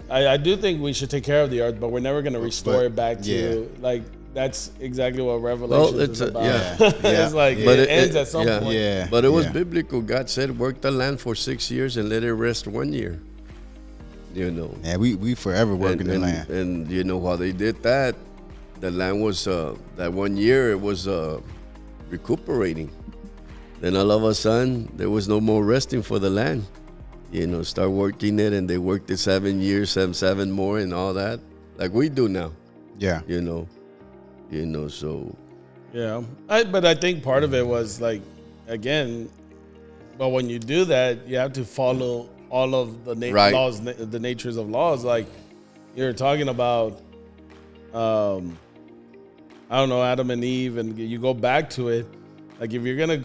I do think we should take care of the earth, but we're never going to restore it back to like. That's exactly what Revelation is about. It's like it ends at some point. Yeah, but it was biblical. God said, "Work the land for 6 years and let it rest 1 year." You know. Yeah, we forever working the land. And you know while they did that, the land was that 1 year it was recuperating. Then all of a sudden there was no more resting for the land. You know, start working it, and they worked it 7 years, seven more, and all that, like we do now. Yeah. You know, so. Yeah, but I think part of it was like, again, but when you do that, you have to follow all of the laws, the natures of laws. Like you're talking about, I don't know, Adam and Eve, and you go back to it. Like if you're gonna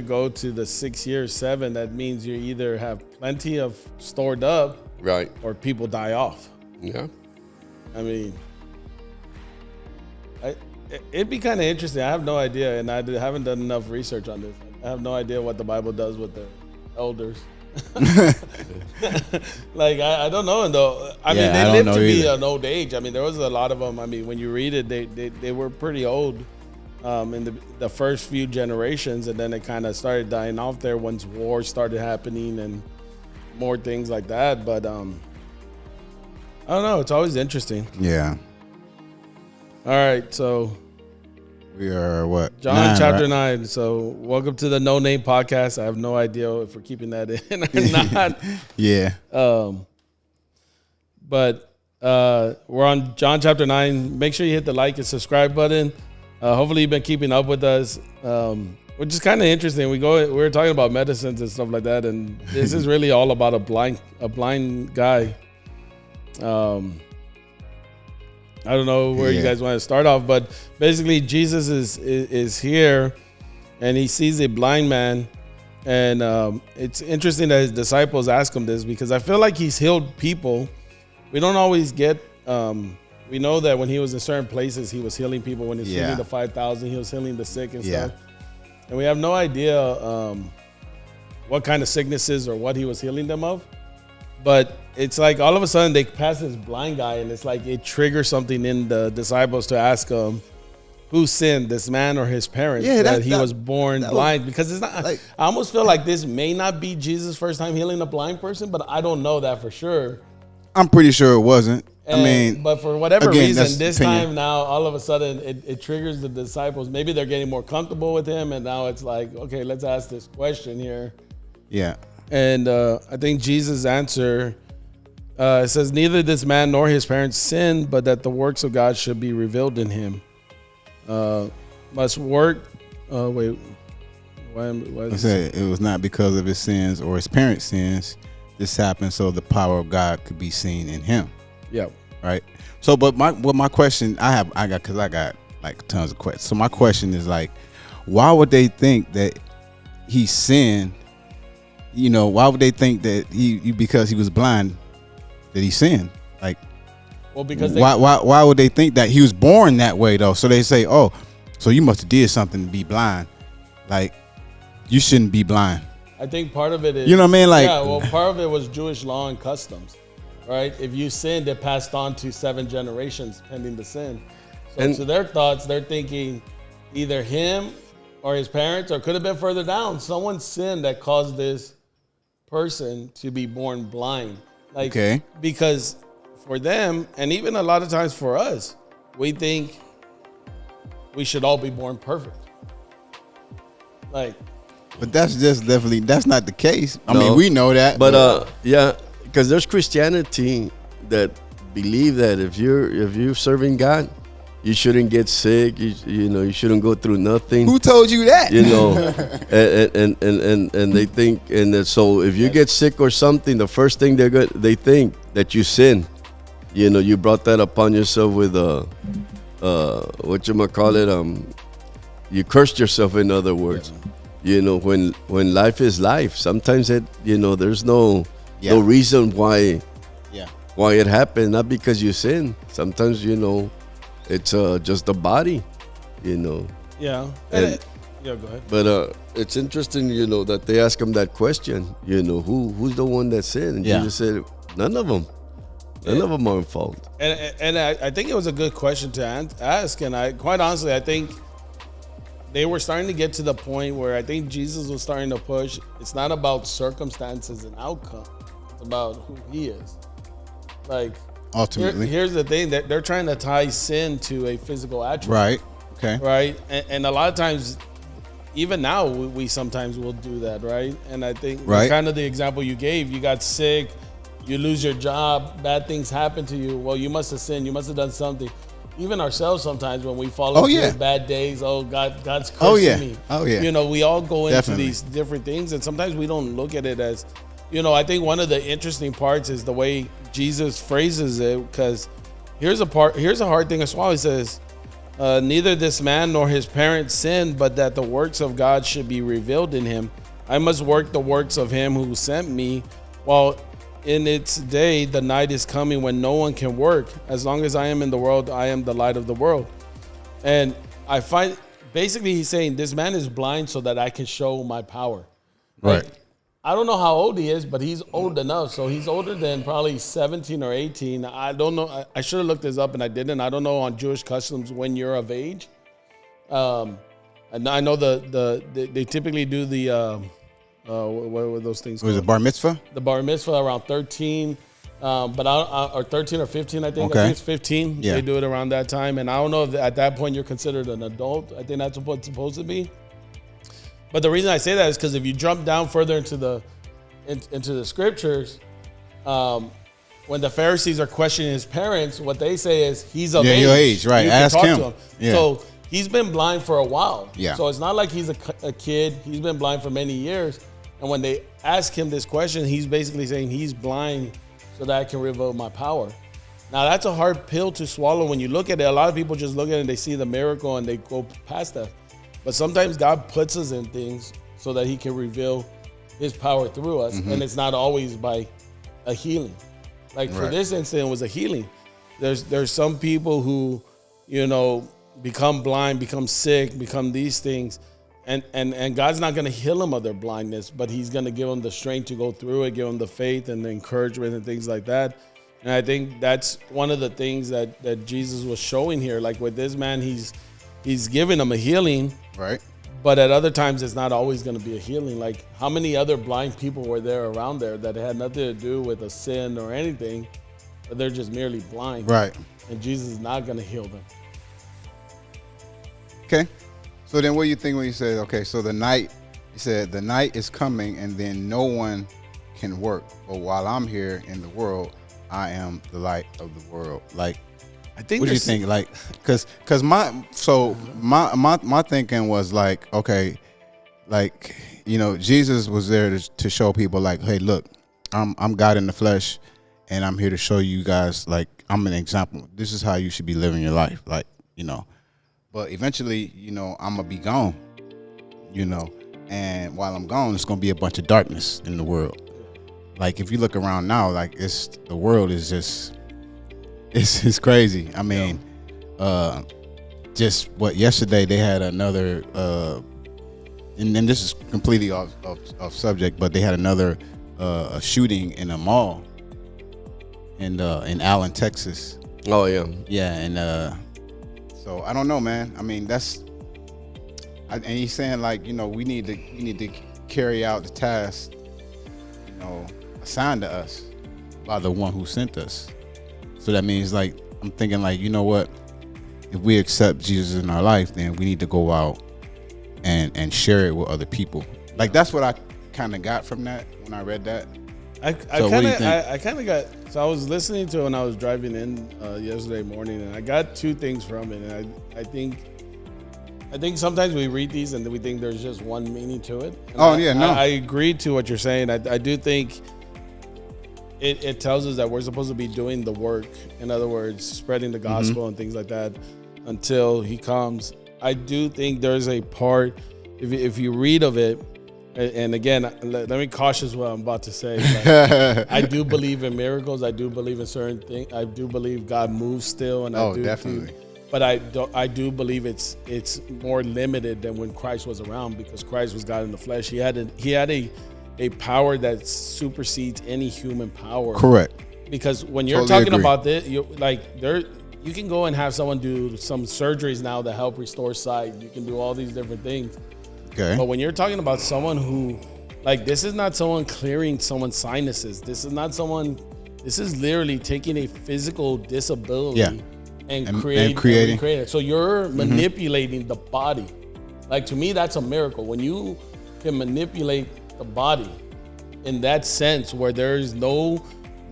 go to the 6 years, 7. That means you either have plenty of stored up, Right. or people die off. Yeah. I mean, it'd be kind of interesting. I have no idea, and I haven't done enough research on this. I have no idea what the Bible does with the elders. Like I don't know, though. I mean, they lived to be an old age. I mean, there was a lot of them. I mean, when you read it, they were pretty old in the first few generations, and then it kind of started dying off there once wars started happening and more things like that. But I don't know. It's always interesting. Yeah. All right, so we are what? John chapter 9. So welcome to the No Name Podcast. I have no idea if we're keeping that in or not. Yeah. But we're on John chapter 9. Make sure you hit the like and subscribe button. Hopefully you've been keeping up with us, which is kind of interesting. We're talking about medicines and stuff like that, and this is really all about a blind guy. I don't know where you guys want to start off, but basically Jesus is here, and he sees a blind man, and it's interesting that his disciples ask him this, because I feel like he's healed people. We don't always get. We know that when he was in certain places, he was healing people. When he was healing the 5,000, he was healing the sick and stuff. And we have no idea what kind of sicknesses or what he was healing them of. But it's like all of a sudden they pass this blind guy, and it's like it triggers something in the disciples to ask him, who sinned, this man or his parents, that he was born blind? Because it's not. Like, I almost feel like this may not be Jesus' first time healing a blind person, but I don't know that for sure. I'm pretty sure it wasn't. But for whatever reason, this time now, all of a sudden, it triggers the disciples. Maybe they're getting more comfortable with him, and now it's like, okay, let's ask this question here. Yeah. And I think Jesus' answer, it says, neither this man nor his parents sinned, but that the works of God should be revealed in him. Must work. Wait. Why I said it was not because of his sins or his parents' sins. This happened so the power of God could be seen in him. Yeah. Right. So, but my question I got like tons of questions. So my question is like, why would they think that he sinned? You know, why would they think that he because he was blind that he sinned? Like, well, because why would they think that he was born that way though? So they say, oh, so you must have did something to be blind. Like, you shouldn't be blind. I think part of it is, you know what I mean? Like, yeah, well, part of it was Jewish law and customs, right? If you sinned, it passed on to 7 generations pending the sin. So to their thoughts, they're thinking either him or his parents, or could have been further down, someone sinned that caused this person to be born blind. Like, okay. Because for them, and even a lot of times for us, we think we should all be born perfect. Like, but that's not the case. I mean, we know that. But yeah, because there's Christianity that believe that if you're serving God, you shouldn't get sick. You know, you shouldn't go through nothing. Who told you that? You know, and they think, and so if you get sick or something, the first thing they think that you sin. You know, you brought that upon yourself with you cursed yourself, in other words. Yeah. You know, when life is life, sometimes there's no reason why it happened, not because you sin. Sometimes, it's just the body, Yeah. And, yeah, go ahead. But it's interesting, that they ask him that question, who's the one that sinned? And Jesus said, none of them. None of them are in fault. And I think it was a good question to ask. And I quite honestly, I think they were starting to get to the point where I think Jesus was starting to push. It's not about circumstances and outcome. It's about who he is. Like, Ultimately. here's the thing, that they're trying to tie sin to a physical attribute. Right. Okay. Right. And a lot of times, even now, we sometimes will do that. Right. And I think kind of the example you gave, you got sick, you lose your job, bad things happen to you. Well, you must have sinned. You must have done something. Even ourselves sometimes when we fall into bad days, God's cursing me. Oh, yeah. You know, we all go into Definitely. these different things, and sometimes we don't look at it as, you know, I think one of the interesting parts is the way Jesus phrases it, because here's a hard thing to swallow. He says, neither this man nor his parents sinned, but that the works of God should be revealed in him. I must work the works of him who sent me, while in its day, the night is coming when no one can work. As long as I am in the world, I am the light of the world. And I find, basically he's saying this man is blind so that I can show my power. Right. Like, I don't know how old he is, but he's old enough. So he's older than probably 17 or 18. I don't know. I should have looked this up and I didn't. I don't know on Jewish customs when you're of age. And I know they typically do the, what were those things called? Was it bar mitzvah? The bar mitzvah around 13, or 13 or 15, I think. Okay. I think it's 15. Yeah. They do it around that time. And I don't know if at that point you're considered an adult. I think that's what it's supposed to be. But the reason I say that is because if you jump down further into the scriptures, when the Pharisees are questioning his parents, what they say is he's of age. Your age, right. You can Ask talk him. to Yeah. So he's been blind for a while. Yeah. So it's not like he's a kid. He's been blind for many years. And when they ask him this question, he's basically saying he's blind so that I can reveal my power. Now, that's a hard pill to swallow when you look at it. A lot of people just look at it and they see the miracle and they go past that. But sometimes God puts us in things so that he can reveal his power through us. And it's not always by a healing. Like for this incident, it was a healing. There's some people who, you know, become blind, become sick, become these things. And God's not going to heal them of their blindness, but he's going to give them the strength to go through it, give them the faith and the encouragement and things like that. And I think that's one of the things that Jesus was showing here. Like with this man, he's giving them a healing. Right. But at other times, it's not always going to be a healing. Like how many other blind people were there around there that had nothing to do with a sin or anything, but they're just merely blind. Right. And Jesus is not going to heal them. Okay. So then what do you think when you say, okay, so you said the night is coming and then no one can work. But while I'm here in the world, I am the light of the world. Like, I think what do you think? Like, cause my thinking was like, okay, like, you know, Jesus was there to show people like, hey, look, I'm God in the flesh and I'm here to show you guys, like, I'm an example. This is how you should be living your life. Like, you know, but eventually, you know, I'm gonna be gone, you know, and while I'm gone, it's gonna be a bunch of darkness in the world. Like, if you look around now, like, the world is just, it's crazy. I mean, just yesterday they had another, and this is completely off subject, but they had another a shooting in a mall in Allen, Texas. Oh yeah. Yeah, and so I don't know, man. I mean, and he's saying like, you know, we need to carry out the task, you know, assigned to us by the one who sent us. So that means, like, I'm thinking like, you know what? If we accept Jesus in our life, then we need to go out and share it with other people. Like, that's what I kind of got from that when I read that. I kind of got. So I was listening to it when I was driving in yesterday morning, and I got two things from it. And I think sometimes we read these and we think there's just one meaning to it. And I agree to what you're saying. I do think it tells us that we're supposed to be doing the work. In other words, spreading the gospel and things like that until he comes. I do think there's a part, if you read of it, and again, let me cautious what I'm about to say. Like, I do believe in miracles. I do believe in certain things. I do believe God moves still, and definitely. But I do believe it's more limited than when Christ was around, because Christ was God in the flesh. He had a power that supersedes any human power. Correct. because when you're Totally talking agree. about this, you can go and have someone do some surgeries now that help restore sight. You can do all these different things. Okay. But when you're talking about someone who, like, this is not someone clearing someone's sinuses. This is not someone. This is literally taking a physical disability Yeah. and And creating. creating. it. So you're manipulating the body. Like, to me, that's a miracle. When you can manipulate the body in that sense, where there's no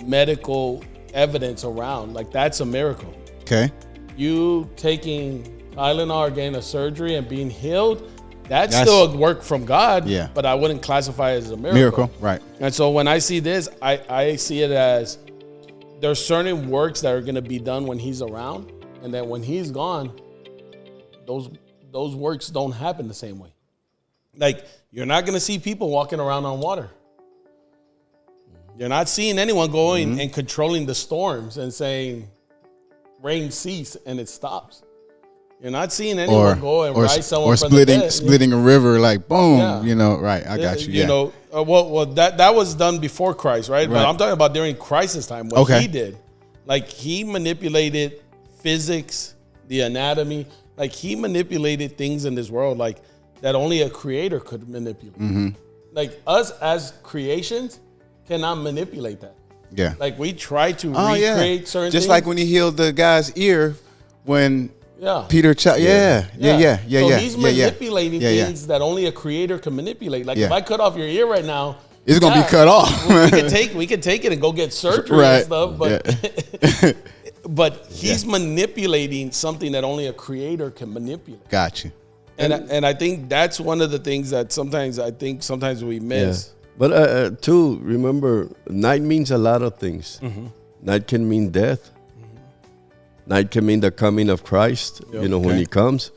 medical evidence around, like, that's a miracle. Okay. You taking Tylenol or getting a surgery and being healed, that's That's- still a work from God. Yeah. But I wouldn't classify it as a Miracle. Right. And so when I see this, I see it as there's certain works that are going to be done when he's around, and then when he's gone, those works don't happen the same way. Like, you're not going to see people walking around on water. You're not seeing anyone going and controlling the storms and saying, rain cease, and it stops. You're not seeing anyone go and rise someone from the dead. splitting a river, like boom. Yeah. You know, right? I got you. You Yeah. know, well, that was done before Christ, right? But Right. I'm talking about during Christ's time, what Okay. he did. Like, he manipulated physics, the anatomy. Like, he manipulated things in this world, like, that only a creator could manipulate. Mm-hmm. Like, us as creations cannot manipulate that. Yeah. Like, we try to Oh recreate yeah. certain Just things. like when he healed the guy's ear, when yeah. Peter, yeah. So he's manipulating Yeah. things that only a creator can manipulate. Like, Yeah. if I cut off your ear right now, It's gonna be cut off. we could take it and go get surgery Right. and stuff, but but he's manipulating something that only a creator can manipulate. Got you. And I think that's one of the things that sometimes we miss. But too, remember, night means a lot of things. Night can mean death. Night can mean the coming of Christ, when Okay. he comes.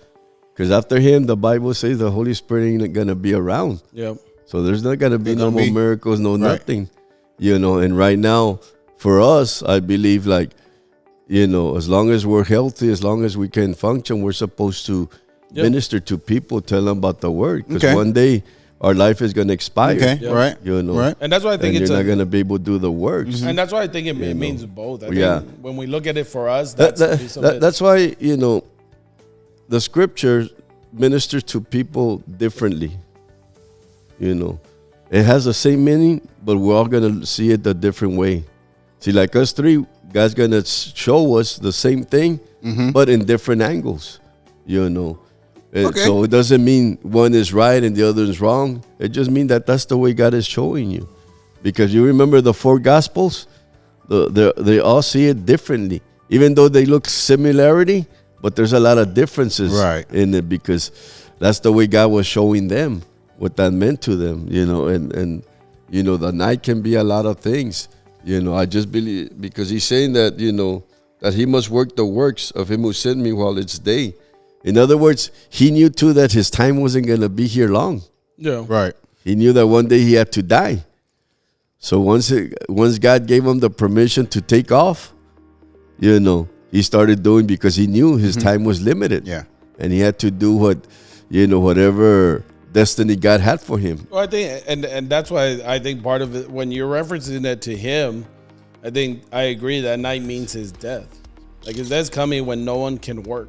Because after him, the Bible says the Holy Spirit ain't going to be around. Yep. So there's not going to be no more be- miracles, no Right. nothing. And right now, for us, I believe, like, as long as we're healthy, as long as we can function, we're supposed to minister to people, tell them about the word. Because Okay. one day, our life is going to expire. Okay. Yeah. Right. Right. And that's why I think And it's you're not going to be able to do the works. and that's why I think it means both. I Yeah. think when we look at it for us, That- that's that- a piece of it. that's why, the scripture ministers to people differently. It has the same meaning, but we're all going to see it a different way. See, like us three, God's going to show us the same thing, but in different angles, Okay. So it doesn't mean one is right and the other is wrong. It just means that that's the way God is showing you. Because you remember the four Gospels? They all see it differently. Even though they look similarity, but there's a lot of differences Right. in it, because that's the way God was showing them what that meant to them, and the night can be a lot of things. I just believe, because he's saying that, that he must work the works of him who sent me while it's day. In other words, he knew too that his time wasn't going to be here long. yeah. Right. He knew that one day he had to die. So once God gave him the permission to take off, he started doing, because he knew his time was limited. Yeah. And he had to do whatever destiny God had for him. Well, I think, and that's why I think part of it, when you're referencing it to him, I think I agree that night means his death. Like, his death's coming when no one can work.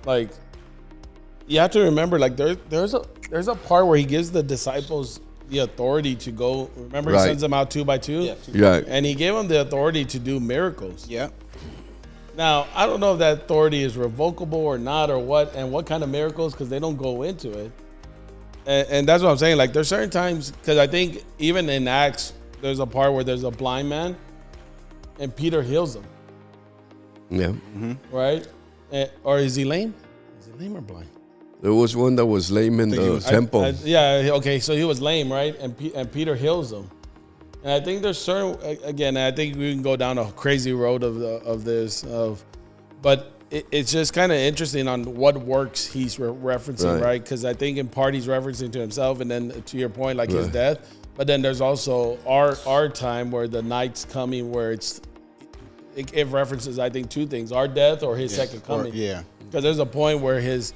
Like, you have to remember, like, there's a part where he gives the disciples the authority to go. Remember, he Right. sends them out 2 by 2? Right. And he gave them the authority to do miracles. Yeah. Now, I don't know if that authority is revocable or not, or what kind of miracles, because they don't go into it. And that's what I'm saying. Like, there's certain times, because I think even in Acts, there's a part where there's a blind man, and Peter heals him, Yeah. right? Or is he lame? Is he lame or blind? There was one that was lame in the temple. Yeah, okay, so he was lame, right? And Peter heals him. And I think there's certain, again, I think we can go down a crazy road but it's just kind of interesting on what works he's referencing, right? Because I think in part he's referencing to himself, and then to your point, like his death. But then there's also our time where the night's coming, where it references, I think, two things: our death or his second coming. Yeah. Because there's a point where his,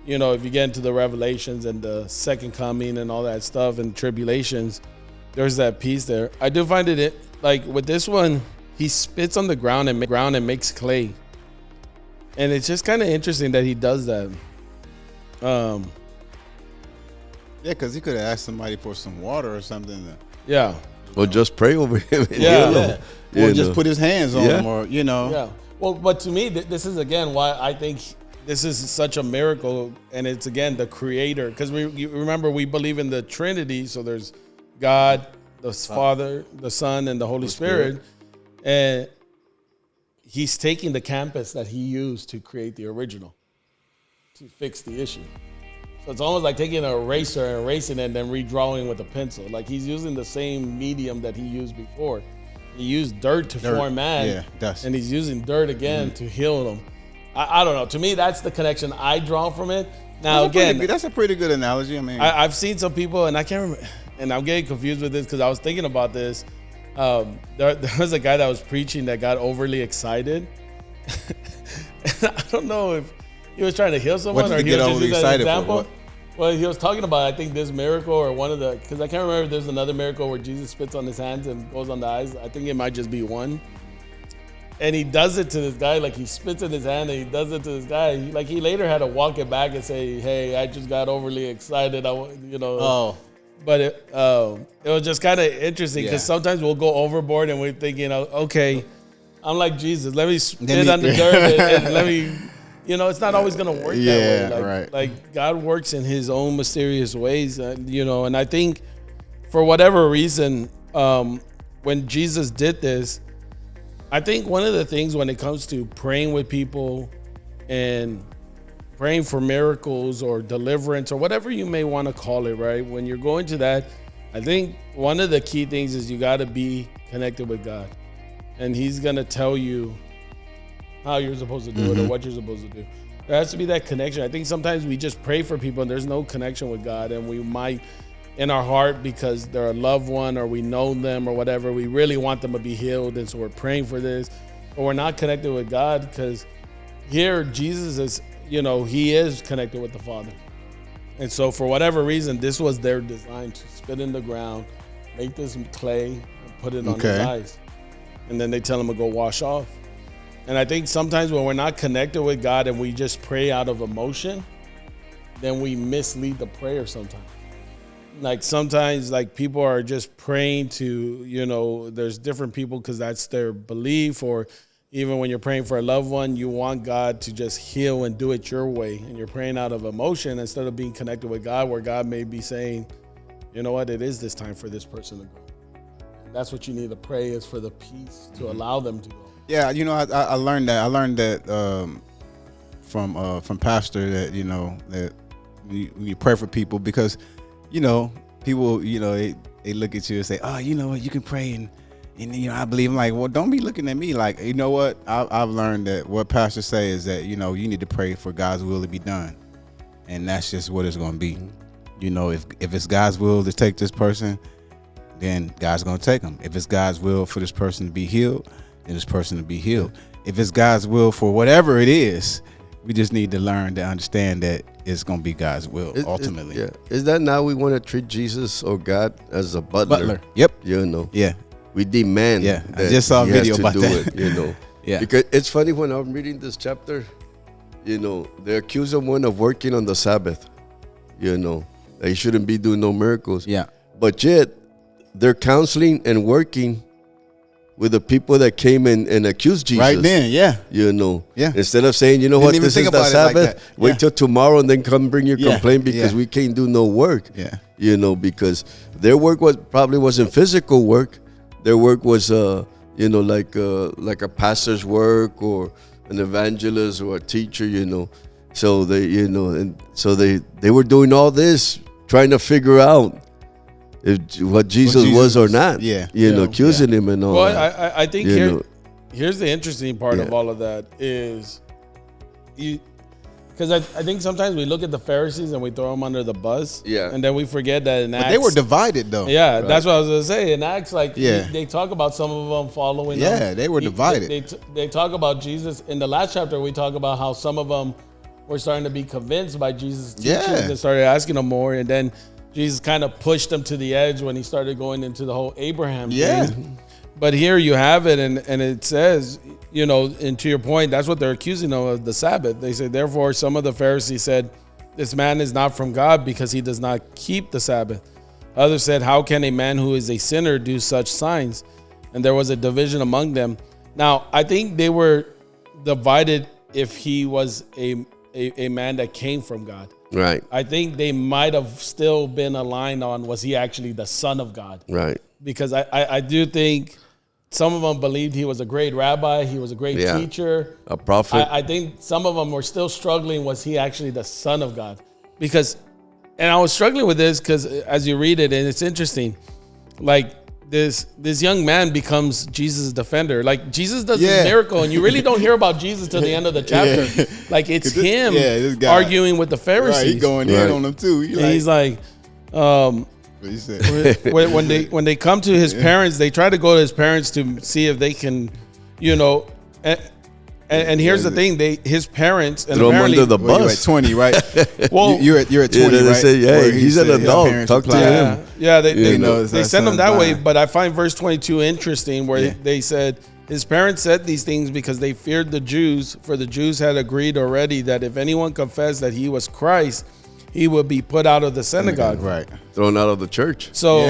if you get into the Revelations and the second coming and all that stuff and tribulations, there's that piece there. I do find it like with this one, he spits on the ground and makes clay. And it's just kind of interesting that he does that. Yeah, because he could have asked somebody for some water or something. Yeah. Or just pray over him. And Yeah. heal him. Or You just know. put his hands on Yeah. him, or Yeah. Well, but to me, this is again why I think this is such a miracle, and it's again the Creator, because you remember we believe in the Trinity, so there's God, the Father, the Son, and the Holy Spirit, and he's taking the canvas that he used to create the original to fix the issue. So it's almost like taking an eraser and erasing it and then redrawing with a pencil. Like he's using the same medium that he used before. He used dirt to form man, dust. and he's using dirt again to heal them. I don't know. To me, that's the connection I draw from it. Now, That's a pretty good analogy. I mean, I've seen some people, and I can't remember, and I'm getting confused with this because I was thinking about this. There was a guy that was preaching that got overly excited. And I don't know if he was trying to heal someone What or did he he was get just overly using an excited for? example. What? Well, he was talking about, I think, this miracle or one of the, because I can't remember if there's another miracle where Jesus spits on his hands and goes on the eyes. I think it might just be one. And he does it to this guy, like he spits in his hand and he does it to this guy. Like he later had to walk it back and say, hey, I just got overly excited. oh, But it was just kind of interesting because Yeah. sometimes we'll go overboard and we're thinking, okay, I'm like Jesus. Let me spit Let me- on the dirt and let me, it's not always going to work Yeah, that way. right. Like God works in his own mysterious ways, and I think for whatever reason, when Jesus did this, I think one of the things when it comes to praying with people and praying for miracles or deliverance or whatever you may want to call it, right? When you're going to that, I think one of the key things is you got to be connected with God. And he's going to tell you how you're supposed to do it or what you're supposed to do. There has to be that connection. I think sometimes we just pray for people and there's no connection with God, and we might in our heart because they're a loved one or we know them or whatever, we really want them to be healed, and so we're praying for this, but we're not connected with God because here Jesus is, he is connected with the Father. And so for whatever reason, this was their design, to spit in the ground, make this clay and put it on his eyes. And then they tell him to go wash off. And I think sometimes when we're not connected with God and we just pray out of emotion, then we mislead the prayer sometimes. Like sometimes like people are just praying to, there's different people because that's their belief, or even when you're praying for a loved one, you want God to just heal and do it your way. And you're praying out of emotion instead of being connected with God, where God may be saying, you know what, it is this time for this person to go. And that's what you need to pray, is for the peace to allow them to go. yeah. I learned that. I learned that from Pastor that that when you pray for people, because people they look at you and say, oh, you can pray and I believe. I'm like, well, don't be looking at me like, you know what? I've learned that what pastors say is that you need to pray for God's will to be done, and that's just what it's going to be. If it's God's will to take this person, then God's going to take them. If it's God's will for this person to be healed, then this person to be healed. If it's God's will for whatever it is, we just need to learn to understand that it's going to be God's will ultimately. Is that now we want to treat Jesus or God as a butler? Yep. Yeah. We demand. Yeah. I that just saw a he has video to about do that. it, Yeah. Because it's funny when I'm reading this chapter, they accuse someone of working on the Sabbath. That he shouldn't be doing no miracles. Yeah. But yet they're counseling and working with the people that came and accused Jesus. Right then, yeah. Yeah. Instead of saying, what, even this think is the about it like Sabbath, that. wait Yeah. till tomorrow and then come bring your Yeah. complaint because Yeah. we can't do no work. Yeah. Because their work probably wasn't physical work. Their work was, like a pastor's work or an evangelist or a teacher, So they, and so they were doing all this, trying to figure out what Jesus was or not. Yeah. Accusing him and all Well, that. I think here's the interesting part of all of that is because I think sometimes we look at the Pharisees and we throw them under the bus. Yeah. And then we forget that in Acts. But they were divided though. Yeah, that's what I was going to say. In Acts, Yeah. they talk about some of them following Yeah, them. they were divided. They talk about Jesus. In the last chapter, we talk about how some of them were starting to be convinced by Jesus' teachings and started asking them more. And then Jesus kind of pushed them to the edge when he started going into the whole Abraham thing. But here you have it, and it says, and to your point, that's what they're accusing of the Sabbath. They say, therefore, some of the Pharisees said, this man is not from God because he does not keep the Sabbath. Others said, how can a man who is a sinner do such signs? And there was a division among them. Now, I think they were divided if he was a man that came from God. Right. I think they might have still been aligned on, was he actually the Son of God? Right. Because I do think some of them believed he was a great rabbi, he was a great teacher, a prophet. I think some of them were still struggling, was he actually the Son of God? Because, and I was struggling with this because as you read it, and it's interesting, like this young man becomes Jesus' defender. Like Jesus does this miracle, and you really don't hear about Jesus till the end of the chapter. Like it's him this guy, arguing with the Pharisees. Right, he's going in on them too. He's like, when they come to his parents, they try to go to his parents to see if they can, and here's the thing: his parents and throw him under the bus. You're at 20, right? Well, you're at 20, they right? say, hey, he's an adult. Talk to him. Yeah, they send him that way. blind. But I find verse 22 interesting, where they said his parents said these things because they feared the Jews, for the Jews had agreed already that if anyone confessed that he was Christ, he would be put out of the synagogue. Right. Thrown out of the church. So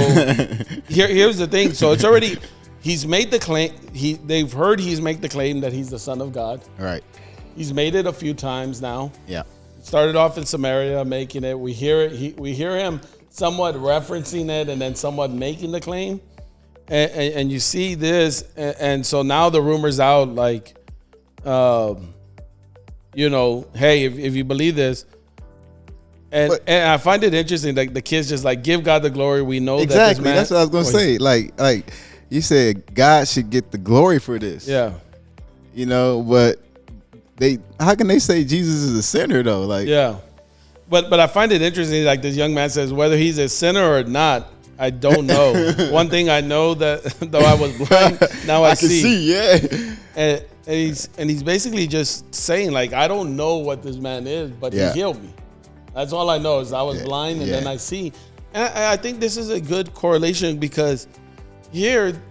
here's the thing. So it's already, he's made the claim. They've heard he's make the claim that he's the Son of God. Right. He's made it a few times now. Yeah. Started off in Samaria making it. We hear it. We hear him somewhat referencing it and then somewhat making the claim. And you see this. And so now the rumor's out like, hey, if you believe this. And I find it interesting that the kids just like give God the glory. We know that this man, that's what I was gonna say. Like you said, God should get the glory for this. Yeah. But how can they say Jesus is a sinner though? Like, yeah. But I find it interesting. Like this young man says, whether he's a sinner or not, I don't know. One thing I know that though I was blind, now I can see. Yeah. And he's basically just saying like, I don't know what this man is, but he healed me. That's all I know is I was blind and then I see. And I think this is a good correlation because here,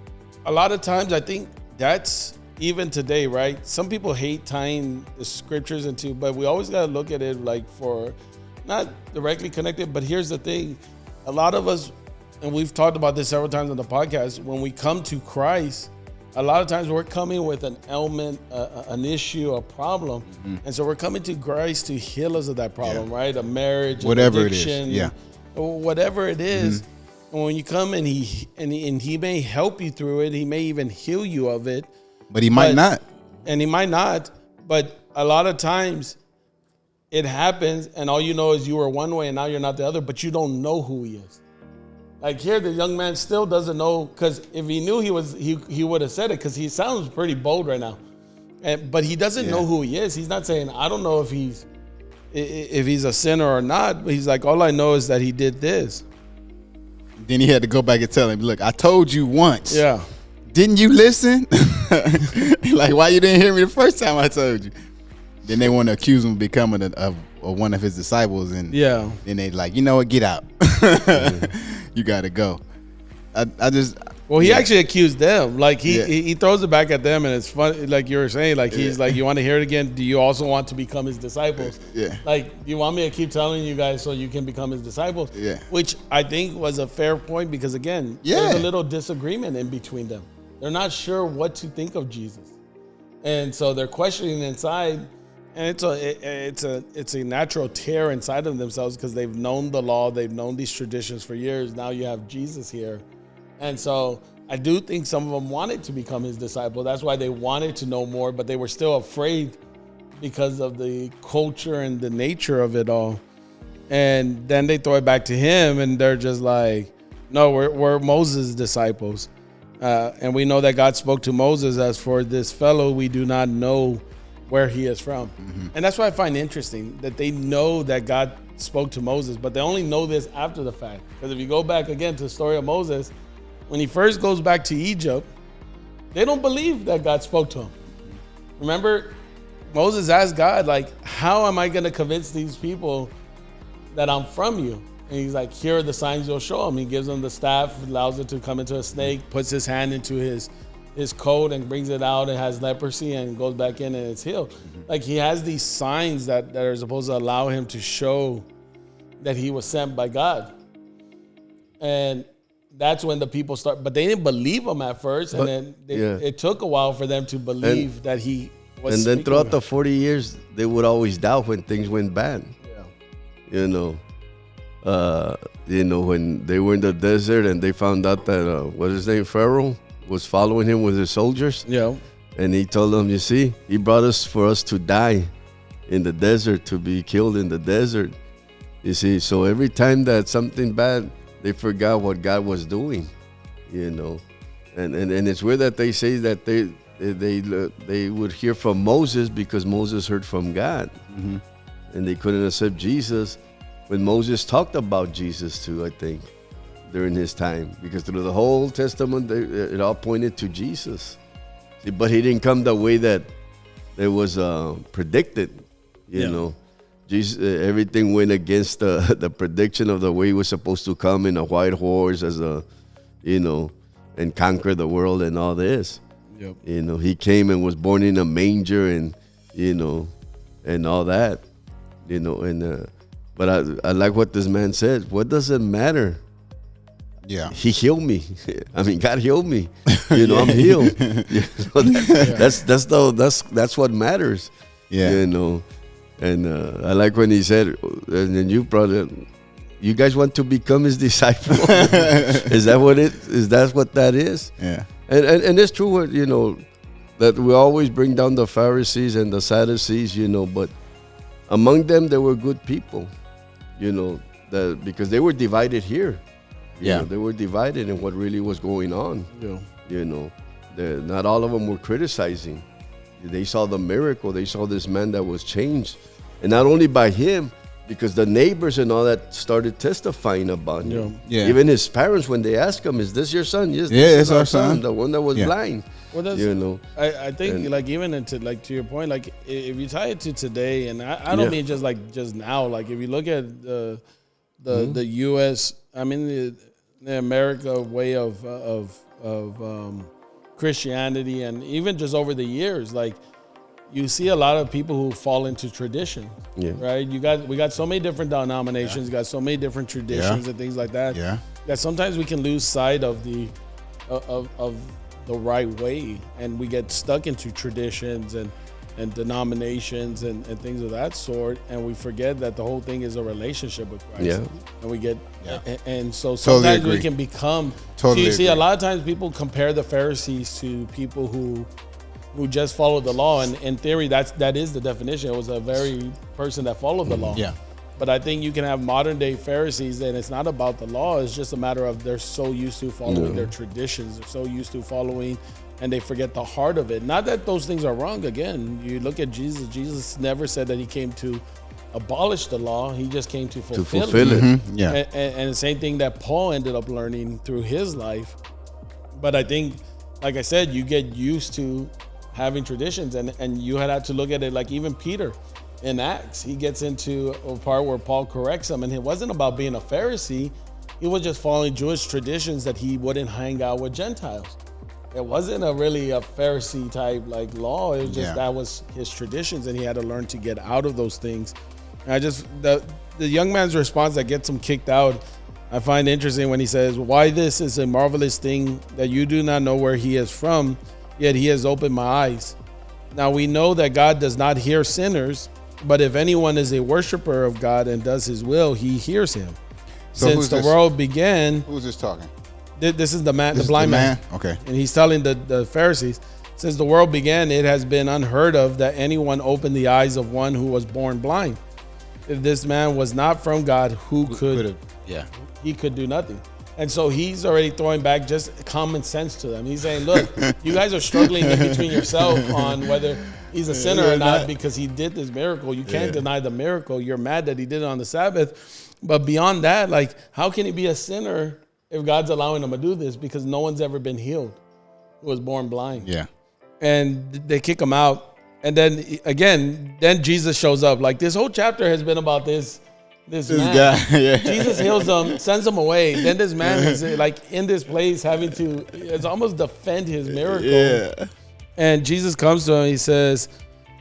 a lot of times I think that's even today, right? Some people hate tying the scriptures into, but we always got to look at it like for not directly connected. But here's the thing. A lot of us, and we've talked about this several times on the podcast, when we come to Christ, a lot of times we're coming with an ailment, an issue, a problem. Mm-hmm. And so we're coming to Christ to heal us of that problem, right? A marriage, whatever an addiction, it is. Or whatever it is. Mm-hmm. And when you come and he may help you through it, he may even heal you of it. But he might not. And he might not. But a lot of times it happens and all you know is you were one way and now you're not the other, but you don't know who he is. Like here, the young man still doesn't know, because if he knew he would have said it, because he sounds pretty bold right now. But he doesn't know who he is. He's not saying, I don't know if he's a sinner or not. But he's like, all I know is that he did this. Then he had to go back and tell him, look, I told you once. Yeah. Didn't you listen? Like, why you didn't hear me the first time I told you? Then they want to accuse him of becoming one of his disciples. And then they like, you know what, get out. You got to go. He actually accused them. Like he throws it back at them, and it's funny. Like you were saying, like he's like, you want to hear it again? Do you also want to become his disciples? Yeah. Like, you want me to keep telling you guys so you can become his disciples? Yeah. Which I think was a fair point because again, there's a little disagreement in between them. They're not sure what to think of Jesus, and so they're questioning inside. And it's a natural tear inside of themselves because they've known the law, they've known these traditions for years. Now you have Jesus here. And so I do think some of them wanted to become his disciple. That's why they wanted to know more, but they were still afraid because of the culture and the nature of it all. And then they throw it back to him and they're just like, no, we're Moses' disciples. And we know that God spoke to Moses, as for this fellow, we do not know where he is from. Mm-hmm. And that's what I find interesting, that they know that God spoke to Moses, but they only know this after the fact. Because if you go back again to the story of Moses, when he first goes back to Egypt, they don't believe that God spoke to him. Remember, Moses asked God, like, how am I going to convince these people that I'm from you? And he's like, here are the signs you'll show him. He gives him the staff, allows it to come into a snake, puts his hand into his coat and brings it out. It has leprosy and goes back in and it's healed. Like he has these signs that are supposed to allow him to show that he was sent by God. And that's when the people start, but they didn't believe him at first. And then it took a while for them to believe that he was. And then throughout the 40 years, they would always doubt when things went bad. Yeah. When they were in the desert and they found out that, what's his name, Pharaoh, was following him with his soldiers. Yeah. And he told them, you see, he brought us for us to die in the desert, to be killed in the desert. You see, so every time that something bad, they forgot what God was doing, And it's weird that they say that they would hear from Moses because Moses heard from God. Mm-hmm. And they couldn't accept Jesus when Moses talked about Jesus too, I think, during his time. Because through the whole Old Testament, it all pointed to Jesus. See, but he didn't come the way that it was predicted, you know. Jesus, everything went against the prediction of the way he was supposed to come in a white horse and conquer the world and all this. Yep. He came and was born in a manger and all that. But I like what this man said. What does it matter? Yeah, he healed me. I mean, God healed me. I'm healed. That's what matters. Yeah, And I like when he said, and then you brought it. You guys want to become his disciple? Is that what that is? Yeah. And it's true, that we always bring down the Pharisees and the Sadducees, but among them there were good people, because they were divided here. They were divided in what really was going on. Yeah. Not all of them were criticizing. They saw the miracle. They saw this man that was changed. And not only by him, because the neighbors and all that started testifying about him. Yeah. Even his parents, when they asked him, is this your son? Yes, it's our son. The one that was blind. Well, I think, even into, to your point, if you tie it to today, and I don't mean just now, if you look at the U.S., I mean, the America way of Christianity, and even just over the years, you see a lot of people who fall into tradition, right? We got so many different denominations, got so many different traditions and things like that. Yeah. That sometimes we can lose sight of the right way, and we get stuck into traditions and denominations and things of that sort, and we forget that the whole thing is a relationship with Christ. Yeah. And we get and so sometimes we can become totally. See, a lot of times people compare the Pharisees to people who just followed the law, and in theory that is the definition. It was a very person that followed the law. Yeah. But I think you can have modern day Pharisees, and it's not about the law. It's just a matter of they're so used to following their traditions. They're so used to following, and they forget the heart of it. Not that those things are wrong. Again, you look at Jesus. Jesus never said that he came to abolish the law. He just came to fulfill it. Mm-hmm. Yeah. And the same thing that Paul ended up learning through his life. But I think, like I said, you get used to having traditions, and you had to look at it like even Peter in Acts. He gets into a part where Paul corrects him, and it wasn't about being a Pharisee. He was just following Jewish traditions that he wouldn't hang out with Gentiles. It wasn't really a Pharisee type law. It was just that was his traditions, and he had to learn to get out of those things. And the young man's response that gets him kicked out, I find interesting when he says, "Why this is a marvelous thing that you do not know where he is from, yet he has opened my eyes. Now we know that God does not hear sinners, but if anyone is a worshiper of God and does his will, he hears him. So since the world began..." Who's this talking? This is the man, the blind man. Okay. And he's telling the Pharisees, since the world began, it has been unheard of that anyone opened the eyes of one who was born blind. If this man was not from God, who could? Yeah. He could do nothing. And so he's already throwing back just common sense to them. He's saying, look, you guys are struggling in between yourself on whether he's a sinner or not because he did this miracle. You can't deny the miracle. You're mad that he did it on the Sabbath. But beyond that, how can he be a sinner if God's allowing him to do this? Because no one's ever been healed who was born blind. Yeah. And they kick him out. And then again, Jesus shows up. This whole chapter has been about this this This man. guy, yeah. Jesus heals him, sends him away. Then this man is like in this place having to, it's almost defend his miracle. Yeah. And Jesus comes to him. He says,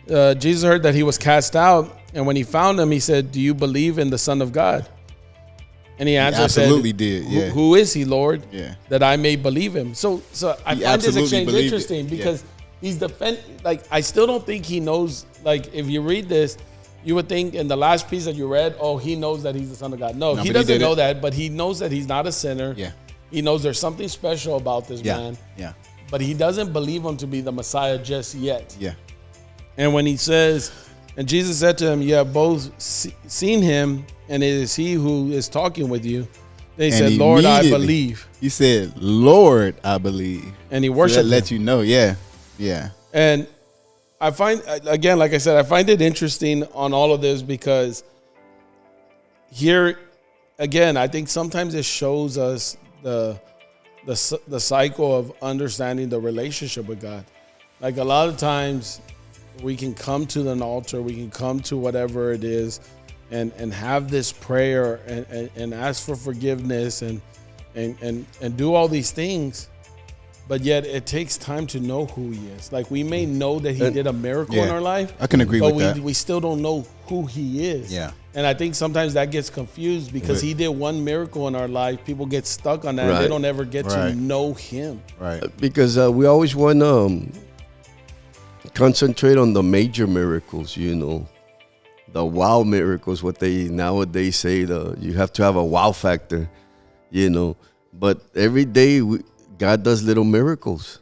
Jesus heard that he was cast out. And when he found him, he said, do you believe in the Son of God? And he answered, absolutely said, did, yeah. Who is he, Lord? Yeah. That I may believe him. So I He find this absolutely exchange believed it. interesting Yeah. because he's like, I still don't think he knows, like, if you read this, you would think in the last piece that you read, oh, he knows that he's the Son of God. No, No, he but he doesn't did know it. that, but he knows that he's not a sinner. Yeah. He knows there's something special about this Yeah. man, Yeah. but he doesn't believe him to be the Messiah just yet. Yeah. And when he says, and Jesus said to him, you have both seen him, and it is he who is talking with you. Then he And said, Lord, I immediately, believe. He said, Lord, I believe. And he So worshiped that him. let you know. Yeah. Yeah. And I find, again, like I said, I find it interesting on all of this because here, again, I think sometimes it shows us the cycle of understanding the relationship with God. Like a lot of times we can come to an altar, we can come to whatever it is and have this prayer and ask for forgiveness and do all these things. But yet it takes time to know who he is. Like we may know that he did a miracle in Yeah. our life. I can agree but with that. we still don't know who he is. Yeah. And I think sometimes that gets confused because he did one miracle in our life. People get stuck on that. And they Right. don't ever get to Right. know him. Right. Because we always want to concentrate on the major miracles, you know, the wow miracles, what they nowadays say, you have to have a wow factor, you know. But every day God does little miracles.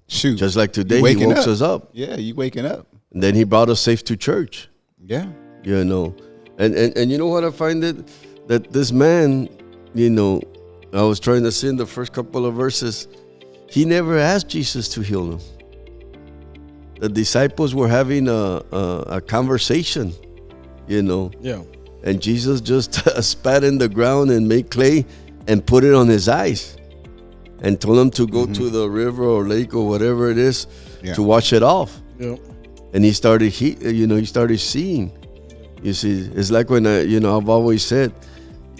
Shoot. Just like today, You he waking woke up. us up. Yeah. You waking up. And then he brought us safe to church, Yeah. you know. And you know what I find it? That this man, you know, I was trying to see in the first couple of verses, he never asked Jesus to heal him. The disciples were having a conversation, you know, Yeah. and Jesus just spat in the ground and made clay and put it on his eyes and told him to go to the river or lake or whatever it is Yeah. to wash it off. Yeah. And he started seeing. You see, it's like when I've always said,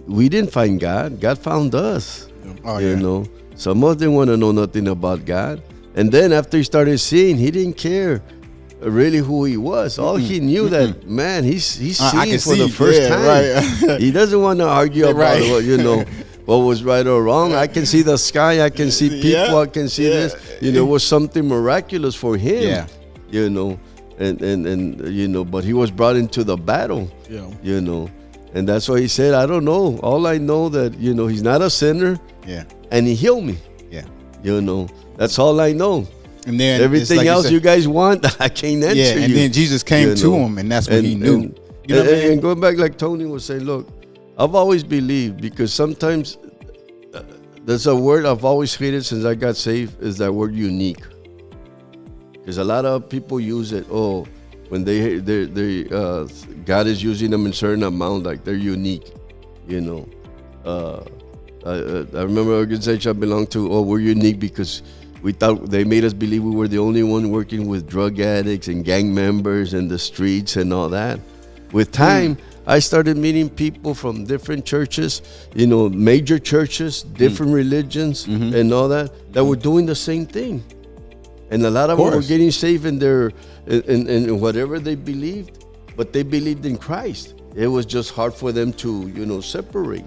we didn't find God. God found us. Oh, You yeah. know, some of them want to know nothing about God. And then after he started seeing, he didn't care really who he was. All he knew that, man, he's I seeing can for see, the first yeah, time. right. He doesn't want to argue about Right. what was right or wrong. I can see the sky. I can see people. Yeah, I can see yeah. this. It was something miraculous for him. Yeah. You know, and but he was brought into the battle. Yeah. You know, and that's why he said, I don't know. All I know that, he's not a sinner Yeah. and he healed me. Yeah. You know, that's all I know. And then it's Everything like else said- you guys want, I can't answer Yeah. And you. then Jesus came you to know. him, and that's when he knew. And, You know what I mean? and going back, like Tony was saying, look, I've always believed, because sometimes there's a word I've always hated since I got saved, is that word unique. Because a lot of people use it. Oh, when they God is using them in certain amount, like they're unique. You know, I remember an organization I belonged to. Oh, we're unique because we thought they made us believe we were the only one working with drug addicts and gang members in the streets and all that. With time, I started meeting people from different churches, major churches, different religions, and all that were doing the same thing. And a lot of them were course. getting saved in whatever they believed, but they believed in Christ. It was just hard for them to, separate.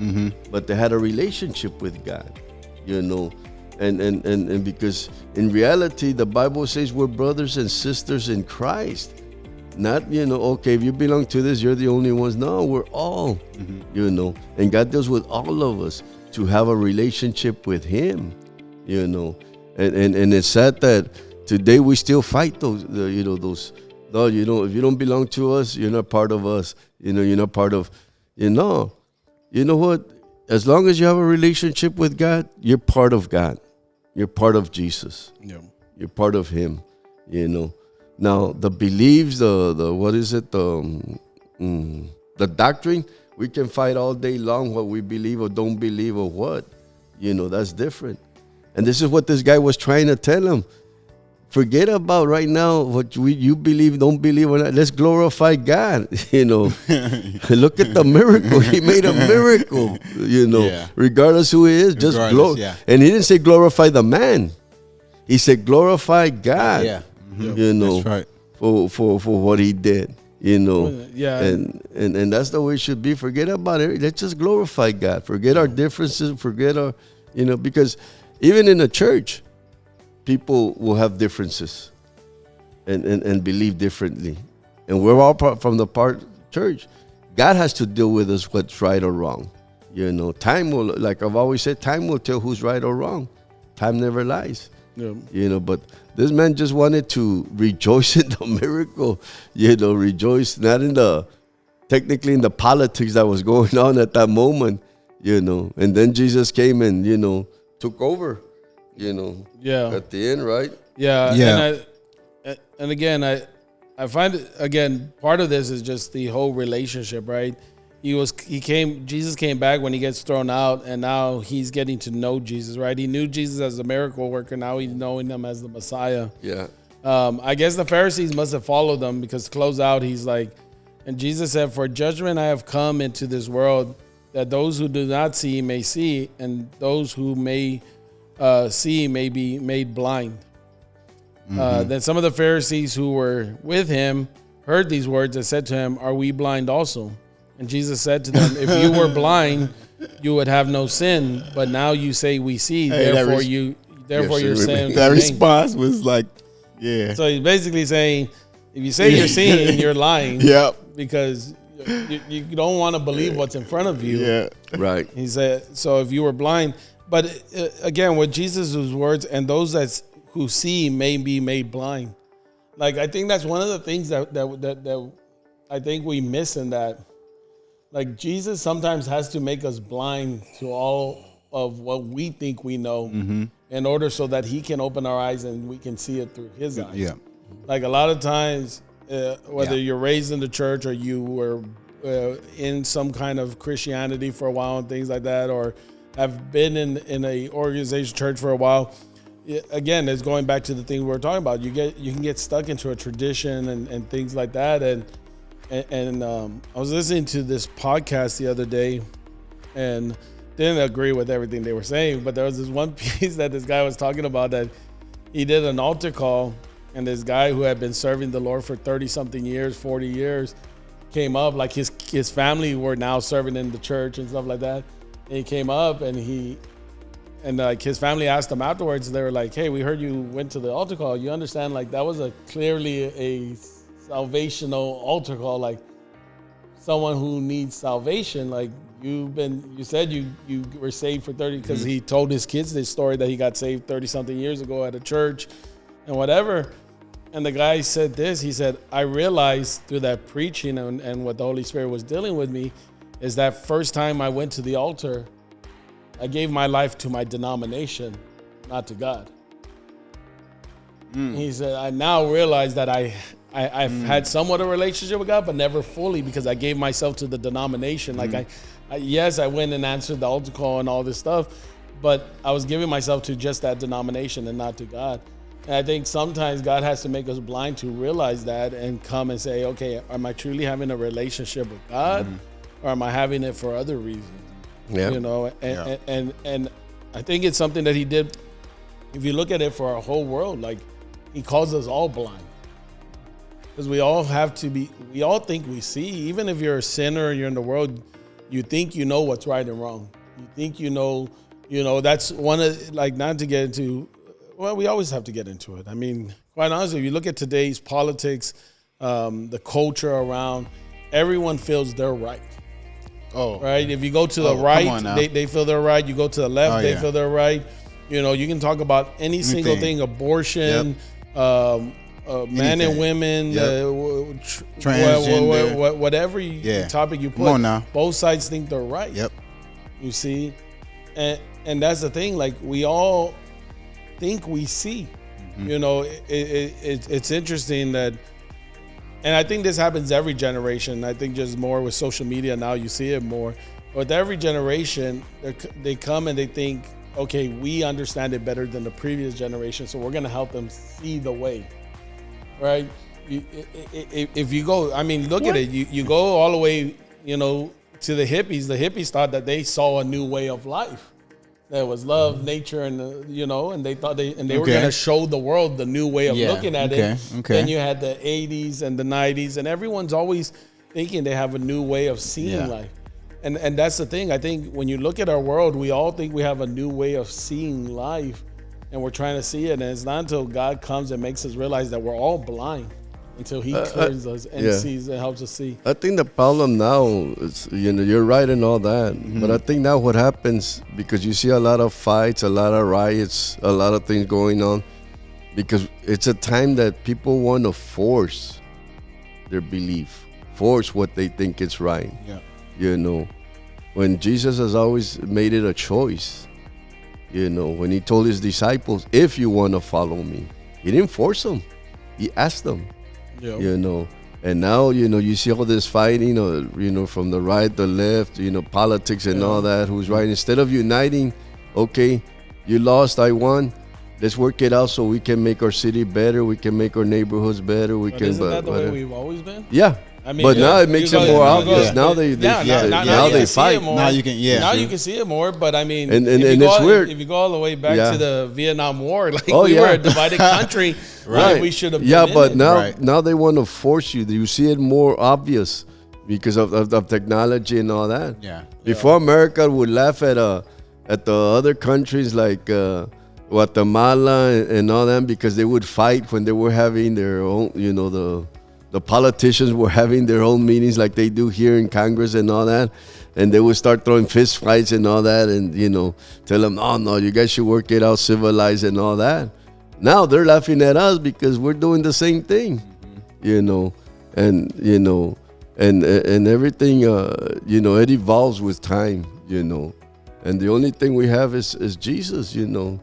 But they had a relationship with God, and because in reality, the Bible says we're brothers and sisters in Christ. Not, okay, if you belong to this, you're the only ones. No, we're all, and God deals with all of us to have a relationship with Him, and it's sad that today we still fight those, no, if you don't belong to us, you're not part of us, you're not part of, you know what? As long as you have a relationship with God, you're part of God. You're part of Jesus. Yeah. You're part of Him, Now, the beliefs, the what is it, the doctrine, we can fight all day long what we believe or don't believe or what. That's different. And this is what this guy was trying to tell him. forget about right now what you believe, don't believe or not. Let's glorify God. Look at the miracle. He made a miracle. Regardless who he is, just glorify. And he didn't say glorify the man. He said glorify God. That's right. For what he did. Yeah. And that's the way it should be. Forget about it. Let's just glorify God. Forget our differences. Forget our, because even in the church, people will have differences and believe differently. And we're all from the church. God has to deal with us what's right or wrong. Time will, like I've always said, time will tell who's right or wrong. Time never lies. Yeah. But this man just wanted to rejoice in the miracle, rejoice not technically in the politics that was going on at that moment, and then Jesus came and, took over, at the end, right? Yeah. And again, I find it, again, part of this is just the whole relationship, right? Jesus came back when he gets thrown out, and now he's getting to know Jesus, right? He knew Jesus as a miracle worker. Now he's knowing him as the Messiah. Yeah. I guess the Pharisees must have followed them, because to close out, he's like, and Jesus said, for judgment I have come into this world, that those who do not see may see, and those who may see may be made blind. Then some of the Pharisees who were with him heard these words and said to him, are we blind also? And Jesus said to them, if you were blind, you would have no sin. But now you say we see, therefore your sin. That response was like, yeah. So he's basically saying, if you say you're seeing, you're lying. Because you don't want to believe what's in front of you. Yeah. Right. He said, so if you were blind, but again, with Jesus' words, and those who see may be made blind. Like, I think that's one of the things that I think we miss in that. Like, Jesus sometimes has to make us blind to all of what we think we know in order so that he can open our eyes and we can see it through his eyes. Yeah. Like, a lot of times, whether you're raised in the church or you were in some kind of Christianity for a while and things like that, or have been in a organization church for a while, again, it's going back to the thing we were talking about. You can get stuck into a tradition and things like that. And I was listening to this podcast the other day and didn't agree with everything they were saying, but there was this one piece that this guy was talking about, that he did an altar call, and this guy who had been serving the Lord for 30-something years, 40 years, came up. Like, his family were now serving in the church and stuff like that. And he came up and like his family asked him afterwards, they were like, hey, we heard you went to the altar call. You understand, like, that was clearly a salvational altar call, like someone who needs salvation. Like, you said you were saved for 30, because he told his kids this story that he got saved 30-something years ago at a church and whatever. And the guy said this, he said, I realized through that preaching and what the Holy Spirit was dealing with me is that first time I went to the altar, I gave my life to my denomination, not to God. He said, I now realize that I've had somewhat a relationship with God, but never fully, because I gave myself to the denomination. Like, yes, I went and answered the altar call and all this stuff, but I was giving myself to just that denomination and not to God. And I think sometimes God has to make us blind to realize that and come and say, okay, am I truly having a relationship with God, or am I having it for other reasons? Yeah. And I think it's something that he did. If you look at it for our whole world, like, he calls us all blind. Because we all think we see. Even if you're a sinner and you're in the world, you think you know what's right and wrong. You think you know, that's one of, like, not to get into, well, we always have to get into it. I mean, quite honestly, if you look at today's politics, the culture around, everyone feels they're right. Oh. Right? If you go to the right, they feel they're right. You go to the left, they feel they're right. You can talk about any single thing, abortion, man and women, transgender, whatever topic you put, both sides think they're right. Yep. You see? And that's the thing, like, we all think we see. It's interesting that, and I think this happens every generation. I think just more with social media now, you see it more. With every generation, they come and they think, okay, we understand it better than the previous generation, so we're gonna help them see the way, right? If you go, I mean, look at it. You go all the way, you know, to the hippies. The hippies thought that they saw a new way of life. That was love, nature, and you know, and they thought they were gonna show the world the new way of looking at it. Then you had the 80s and the 90s, and everyone's always thinking they have a new way of seeing life. And that's the thing. I think when you look at our world, we all think we have a new way of seeing life, and we're trying to see it. And it's not until God comes and makes us realize that we're all blind until He clears us and sees and helps us see. I think the problem now is, you know, you're right and all that, but I think now what happens, because you see a lot of fights, a lot of riots, a lot of things going on, because it's a time that people want to force their belief, force what they think is right. Yeah. You know, when Jesus has always made it a choice. You know, when He told His disciples, if you want to follow me, He didn't force them. He asked them. You know, and now, you know, you see all this fighting, you know, from the right, the left, you know, politics and all that, who's right. Instead of uniting, okay, you lost, I won. Let's work it out so we can make our city better. We can make our neighborhoods better. Isn't that the way we've always been? Yeah. I mean, but now it makes it more obvious. Now they fight. Now you can now you can see it more. But I mean, and it's weird. If you go all the way back to the Vietnam War, like we were a divided country, right? We should have. Yeah, but now they want to force you. You see it more obvious because of technology and all that. Yeah. Before, America would laugh at the other countries like Guatemala and all that, because they would fight when they were having their own, you know, the politicians were having their own meetings like they do here in Congress and all that. And they would start throwing fist fights and all that, and, you know, tell them, no, you guys should work it out civilized and all that. Now they're laughing at us because we're doing the same thing, you know, and, you know, and everything, you know, it evolves with time, you know. And the only thing we have is Jesus, you know.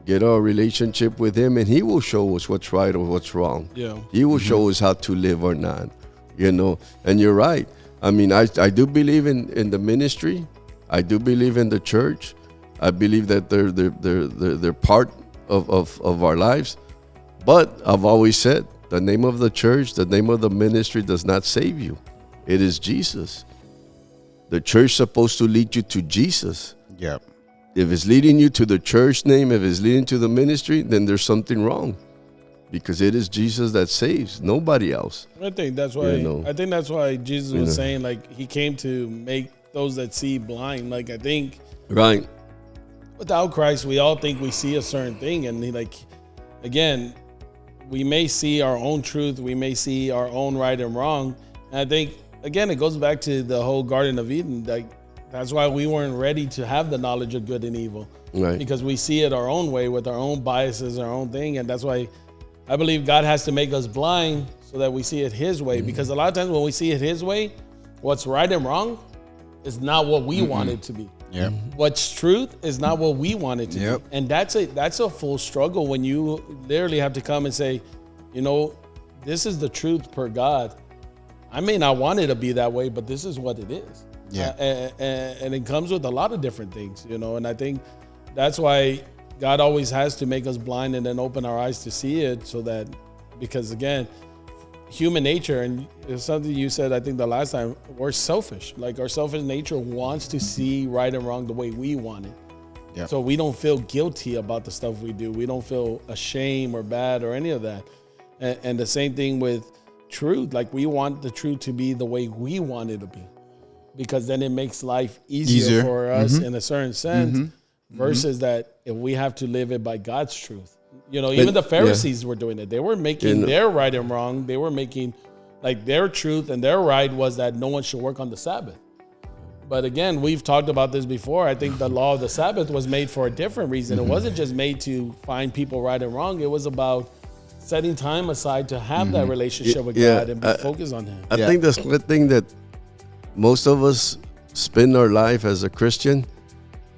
Get our relationship with Him, and He will show us what's right or what's wrong. Yeah. He will show us how to live or not, you know. And you're right. I mean, I do believe in the ministry. I do believe in the church. I believe that they're part of our lives. But I've always said, the name of the church, the name of the ministry does not save you. It is Jesus. The church is supposed to lead you to Jesus. Yep. If it's leading you to the church name, if it's leading to the ministry, then there's something wrong, because it is Jesus that saves, nobody else. I think that's why. You know, I think that's why Jesus was saying, like, He came to make those that see blind. Like, I think, right, without Christ, we all think we see a certain thing, and again, we may see our own truth, we may see our own right and wrong. And I think, again, it goes back to the whole Garden of Eden. Like, that's why we weren't ready to have the knowledge of good and evil, right? Because we see it our own way with our own biases, our own thing. And that's why I believe God has to make us blind so that we see it His way. Because a lot of times when we see it His way, what's right and wrong is not what we want it to be. Yep. What's truth is not what we want it to be. And that's a full struggle when you literally have to come and say, you know, this is the truth per God. I may not want it to be that way, but this is what it is. Yeah. And it comes with a lot of different things, you know, and I think that's why God always has to make us blind and then open our eyes to see it, so that, because again, human nature, and it's something you said, I think the last time, we're selfish. Like, our selfish nature wants to see right and wrong the way we want it. Yep. So we don't feel guilty about the stuff we do. We don't feel ashamed or bad or any of that. And the same thing with truth. Like, we want the truth to be the way we want it to be, because then it makes life easier. For us in a certain sense, versus that if we have to live it by God's truth. You know, even the Pharisees were doing it. They were making their right and wrong. They were making, like, their truth and their right was that no one should work on the Sabbath. But again, we've talked about this before. I think the law of the Sabbath was made for a different reason. It wasn't just made to find people right and wrong. It was about setting time aside to have that relationship with God and be focused on Him. I think that's the thing that most of us spend our life as a Christian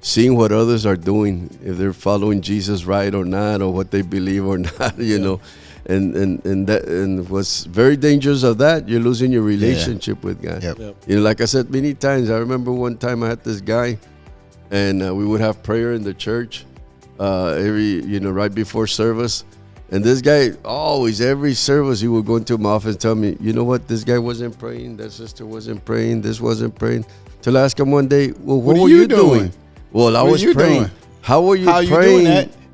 seeing what others are doing, if they're following Jesus right or not, or what they believe or not, you know. And what's very dangerous of that, you're losing your relationship with God. Yep. You know, like I said many times, I remember one time I had this guy, and we would have prayer in the church right before service. And this guy always, every service, he would go into my office and tell me, you know what, this guy wasn't praying, that sister wasn't praying, this wasn't praying. Till I asked him one day, well, what were you doing? Well, I was praying. Doing? How were you How praying?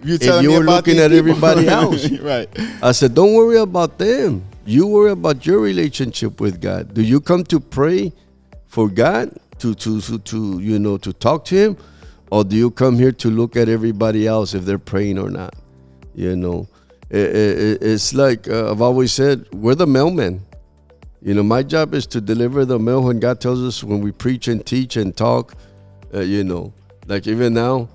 You doing that? If you were looking at everybody else. Right. I said, don't worry about them. You worry about your relationship with God. Do you come to pray for God, to talk to Him? Or do you come here to look at everybody else if they're praying or not? It's like I've always said, we're the mailmen. My job is to deliver the mail when God tells us, when we preach and teach and talk, like even now.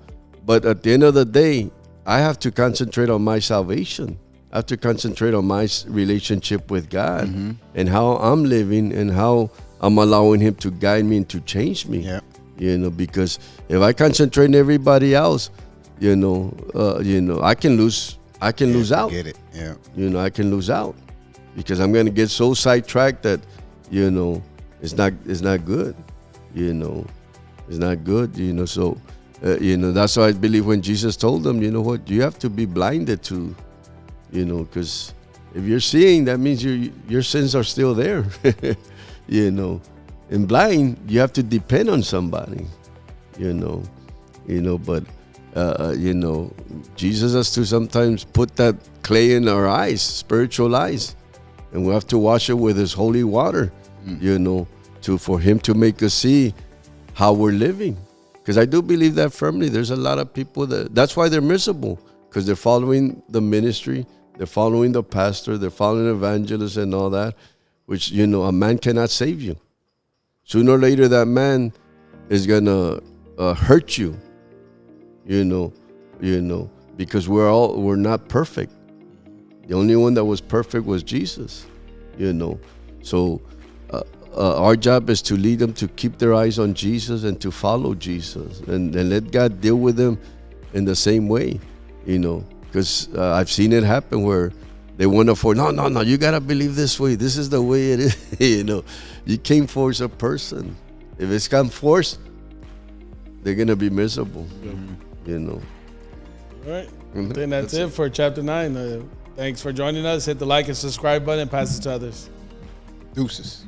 But at the end of the day, I have to concentrate on my salvation. I have to concentrate on my relationship with God, mm-hmm. and how I'm living and how I'm allowing Him to guide me and to change me. Yep. Because if I concentrate on everybody else, I can lose. I can lose out. Get it? Yeah. I can lose out because I'm gonna get so sidetracked that, it's not good. It's not good. So, that's why I believe when Jesus told them, you know what, you have to be blinded to, because if you're seeing, that means your sins are still there. And blind, you have to depend on somebody. But. Jesus has to sometimes put that clay in our eyes, spiritual eyes, and we have to wash it with His holy water, for Him to make us see how we're living. Because I do believe that firmly. There's a lot of people that's why they're miserable, because they're following the ministry, they're following the pastor, they're following evangelists and all that, which, a man cannot save you. Sooner or later, that man is gonna hurt you. Because we're not perfect. The only one that was perfect was Jesus, So our job is to lead them to keep their eyes on Jesus and to follow Jesus and let God deal with them in the same way, because I've seen it happen where they want to force, no, you got to believe this way. This is the way it is, You can't force a person. If it's come force, they're going to be miserable. Mm-hmm. All right. I think that's it for chapter 9. Thanks for joining us. Hit the like and subscribe button and pass it to others. Deuces.